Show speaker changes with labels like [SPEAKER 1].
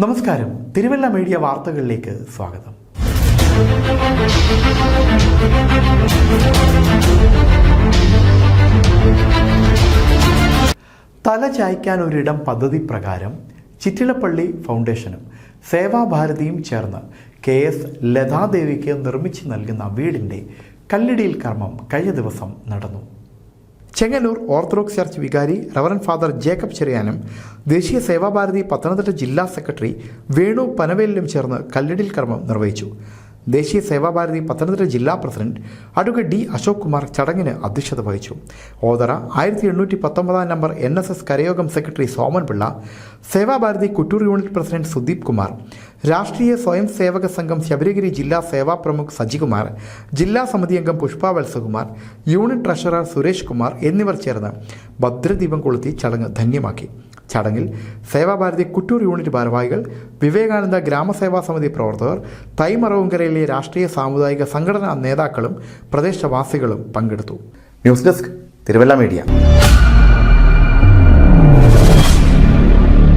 [SPEAKER 1] നമസ്കാരം, തിരുവല്ല മീഡിയ വാർത്തകളിലേക്ക് സ്വാഗതം. തല ചായ്ക്കാൻ ഒരിടം പദ്ധതി പ്രകാരം ചിറ്റിലപ്പള്ളി ഫൗണ്ടേഷനും സേവാഭാരതിയും ചേർന്ന് KS ലതാദേവിക്ക് നിർമ്മിച്ചു നൽകുന്ന വീടിൻ്റെ കല്ലിടിയിൽ കർമ്മം കഴിഞ്ഞ ദിവസം നടന്നു. ചെങ്ങന്നൂർ ഓർത്തഡോക്സ് ചർച്ച് വികാരി റവറൻ ഫാദർ ജേക്കബ് ചെറിയാനും ദേശീയ സേവാഭാരതി പത്തനംതിട്ട ജില്ലാ സെക്രട്ടറി വേണു പനവേലിലും ചേർന്ന് കല്ലിടിയിൽ കർമ്മം നിർവഹിച്ചു. ദേശീയ സേവാഭാരതി പത്തനംതിട്ട ജില്ലാ president advocate D. Ashok Kumar ചടങ്ങിന് അധ്യക്ഷത വഹിച്ചു. ഓതറ 1819 നമ്പർ NSS കരയോഗം secretary Soman Pillai, Sevabharati Kuttoor unit president Sudeep Kumar, Rashtriya Swayam സേവക സംഘം ശബരിഗിരി ജില്ലാ സേവാ പ്രമുഖ് സജികുമാർ, ജില്ലാ സമിതി അംഗം പുഷ്പ വത്സകുമാർ, യൂണിറ്റ് ട്രഷറർ സുരേഷ് കുമാർ എന്നിവർ ചേർന്ന് ഭദ്രദീപം കൊളുത്തി ചടങ്ങ് ധന്യമാക്കി. ചടങ്ങിൽ സേവാഭാരതി കുറ്റൂർ യൂണിറ്റ് ഭാരവാഹികൾ, വിവേകാനന്ദ ഗ്രാമസേവാ സമിതി പ്രവർത്തകർ, തൈമറവുങ്കരയിലെ രാഷ്ട്രീയ സാമുദായിക സംഘടനാ നേതാക്കളും പ്രദേശവാസികളും പങ്കെടുത്തു. News desk, Thiruvalla media.